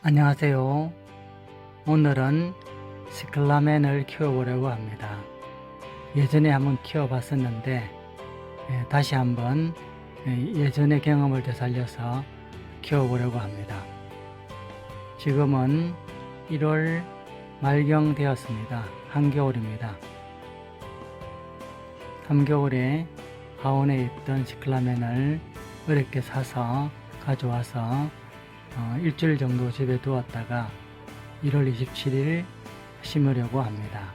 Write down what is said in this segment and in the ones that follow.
안녕하세요. 오늘은 시클라멘을 키워보려고 합니다. 예전에 한번 키워봤었는데 다시 한번 예전의 경험을 되살려서 키워보려고 합니다. 지금은 1월 말경 되었습니다. 한겨울입니다. 한겨울에 하원에 있던 시클라멘을 어렵게 사서 가져와서 일주일 정도 집에 두었다가 1월 27일 심으려고 합니다.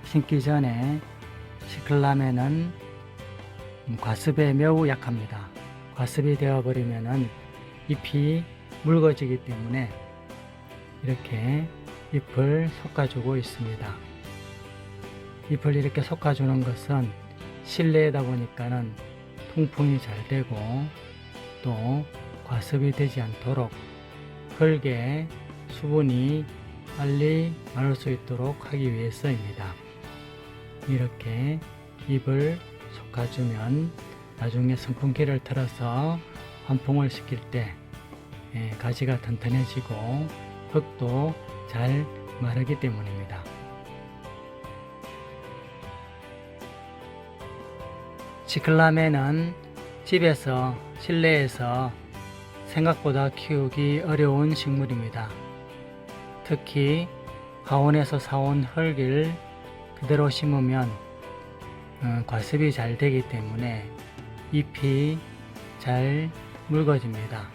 심기 전에 시클라멘은 과습에 매우 약합니다. 과습이 되어버리면 잎이 묽어지기 때문에 이렇게 잎을 솎아주고 있습니다. 잎을 이렇게 솎아주는 것은 실내에다 보니까는 통풍이 잘 되고 또 과습이 되지 않도록 흙에 수분이 빨리 마를 수 있도록 하기 위해서입니다. 이렇게 잎을 솎아주면 나중에 선풍기를 틀어서 환풍을 시킬 때 가지가 튼튼해지고 흙도 잘 마르기 때문입니다. 시클라멘은 집에서 실내에서 생각보다 키우기 어려운 식물입니다. 특히 하원에서 사온 흙을 그대로 심으면 과습이 잘 되기 때문에 잎이 잘 묽어집니다.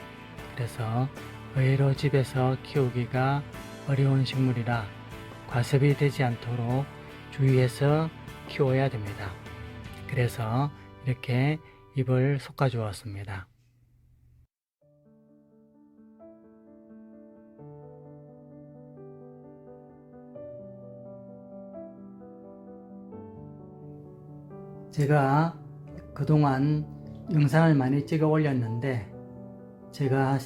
그래서 의외로 집에서 키우기가 어려운 식물이라 과습이 되지 않도록 주의해서 키워야 됩니다. 그래서 이렇게 잎을 솎아 주었습니다. 제가 그동안 영상을 많이 찍어 올렸는데 제가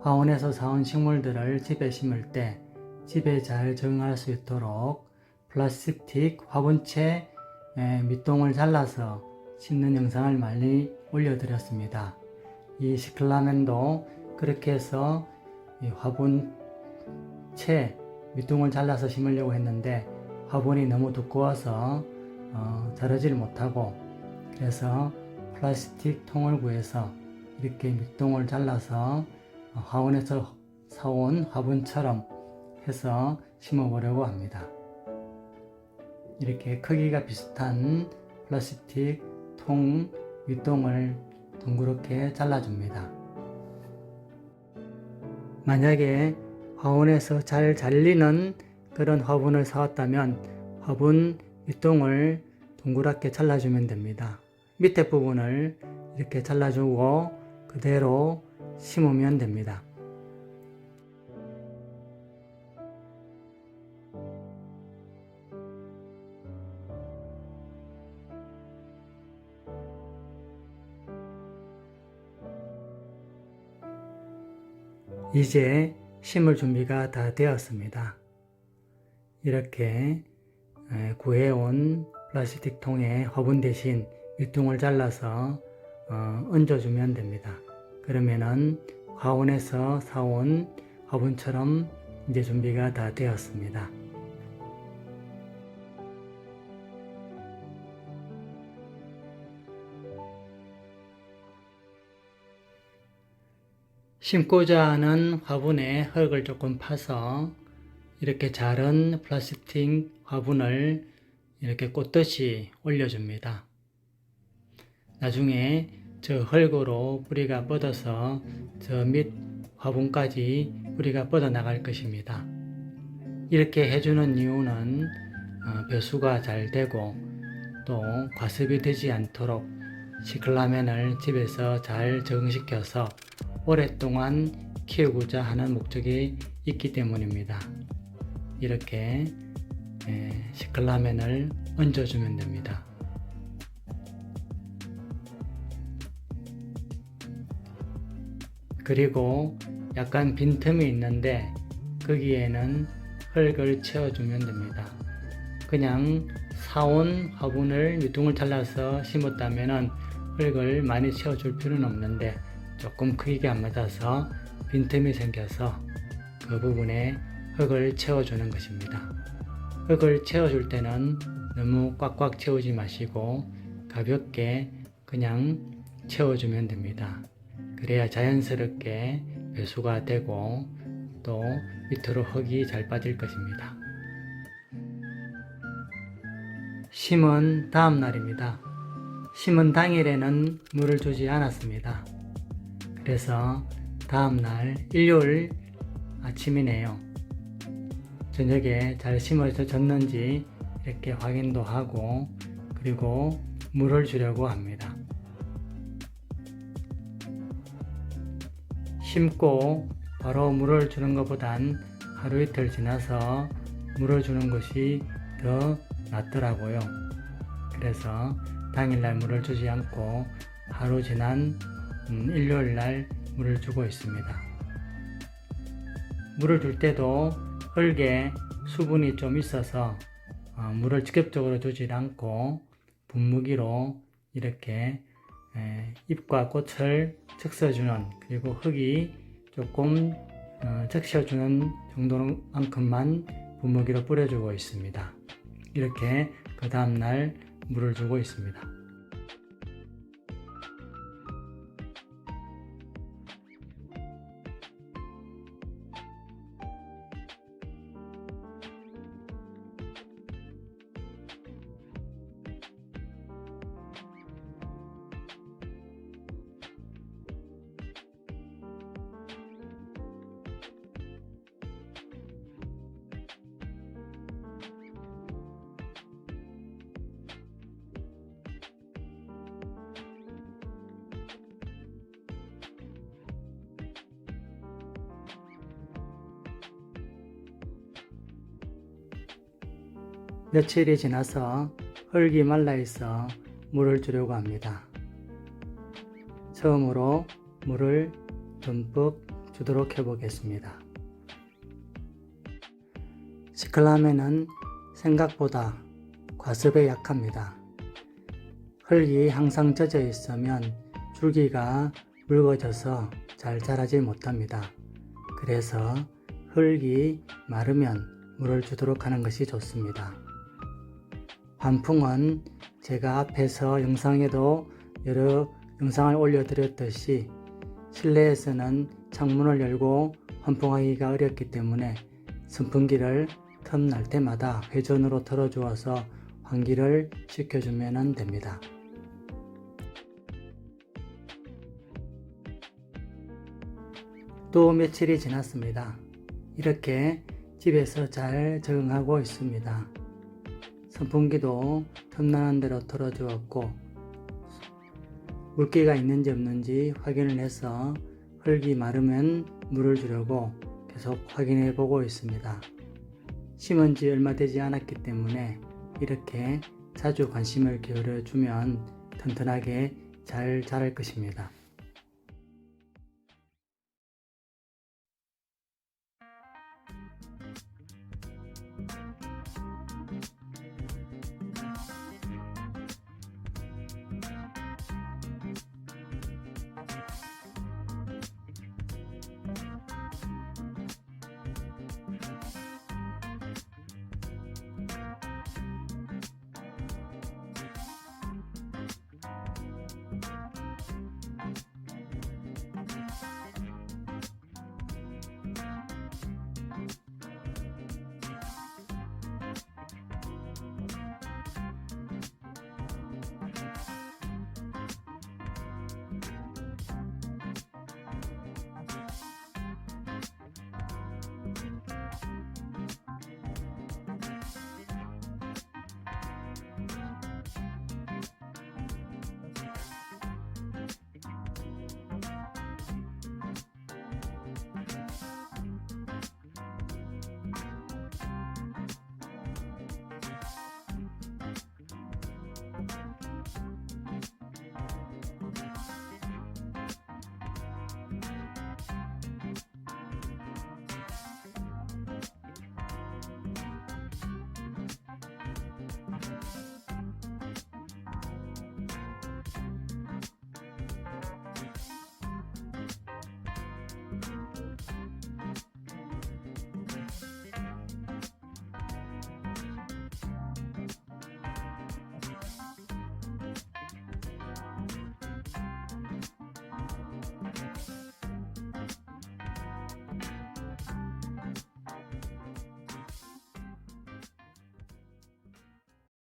화원에서 사온 식물들을 집에 심을 때 집에 잘 적응할 수 있도록 플라스틱 화분채 밑동을 잘라서 심는 영상을 많이 올려드렸습니다. 이 시클라멘도 그렇게 해서 화분채 밑동을 잘라서 심으려고 했는데 화분이 너무 두꺼워서 자르질 못하고 그래서 플라스틱 통을 구해서 이렇게 밑동을 잘라서 화원에서 사온 화분처럼 해서 심어보려고 합니다. 이렇게 크기가 비슷한 플라스틱 통 밑동을 둥그렇게 잘라줍니다. 만약에 화원에서 잘 잘리는 그런 화분을 사왔다면 화분 밑동을 동그랗게 잘라주면 됩니다. 밑에 부분을 이렇게 잘라주고 그대로 심으면 됩니다. 이제 심을 준비가 다 되었습니다. 이렇게 구해온 플라스틱 통에 화분 대신 밑둥을 잘라서 얹어주면 됩니다. 그러면은 화원에서 사온 화분처럼 이제 준비가 다 되었습니다. 심고자 하는 화분에 흙을 조금 파서 이렇게 자른 플라스틱 화분을 이렇게 꽂듯이 올려줍니다. 나중에 저 흙으로 뿌리가 뻗어서 저 밑 화분까지 뿌리가 뻗어 나갈 것입니다. 이렇게 해주는 이유는 배수가 잘 되고 또 과습이 되지 않도록 시클라멘을 집에서 잘 적응시켜서 오랫동안 키우고자 하는 목적이 있기 때문입니다. 이렇게 시클라멘을 얹어주면 됩니다. 그리고 약간 빈틈이 있는데 거기에는 흙을 채워주면 됩니다. 그냥 사온 화분을 밑둥을 잘라서 심었다면 흙을 많이 채워줄 필요는 없는데 조금 크기가 안 맞아서 빈틈이 생겨서 그 부분에 흙을 채워주는 것입니다. 흙을 채워줄 때는 너무 꽉꽉 채우지 마시고 가볍게 그냥 채워주면 됩니다. 그래야 자연스럽게 배수가 되고 또 밑으로 흙이 잘 빠질 것입니다. 심은 다음 날입니다. 심은 당일에는 물을 주지 않았습니다. 그래서 다음 날 일요일 아침이네요. 저녁에 잘 심어졌는지 이렇게 확인도 하고 그리고 물을 주려고 합니다. 심고 바로 물을 주는 것보단 하루 이틀 지나서 물을 주는 것이 더 낫더라고요. 그래서 당일날 물을 주지 않고 하루 지난 일요일날 물을 주고 있습니다. 물을 줄 때도 흙에 수분이 좀 있어서 물을 직접적으로 주지 않고 분무기로 이렇게 잎과 꽃을 적셔주는 그리고 흙이 조금 적셔주는 정도만큼만 분무기로 뿌려주고 있습니다. 이렇게 그 다음날 물을 주고 있습니다. 며칠이 지나서 흙이 말라있어 물을 주려고 합니다. 처음으로 물을 듬뿍 주도록 해보겠습니다. 시클라멘은 생각보다 과습에 약합니다. 흙이 항상 젖어 있으면 줄기가 묽어져서 잘 자라지 못합니다. 그래서 흙이 마르면 물을 주도록 하는 것이 좋습니다. 환풍은 제가 앞에서 영상에도 여러 영상을 올려드렸듯이 실내에서는 창문을 열고 환풍하기가 어렵기 때문에 선풍기를 틈날 때마다 회전으로 틀어주어서 환기를 시켜주면 됩니다. 또 며칠이 지났습니다. 이렇게 집에서 잘 적응하고 있습니다. 선풍기도 틈나는 대로 틀어주었고 물기가 있는지 없는지 확인을 해서 흙이 마르면 물을 주려고 계속 확인해 보고 있습니다. 심은 지 얼마 되지 않았기 때문에 이렇게 자주 관심을 기울여 주면 튼튼하게 잘 자랄 것입니다.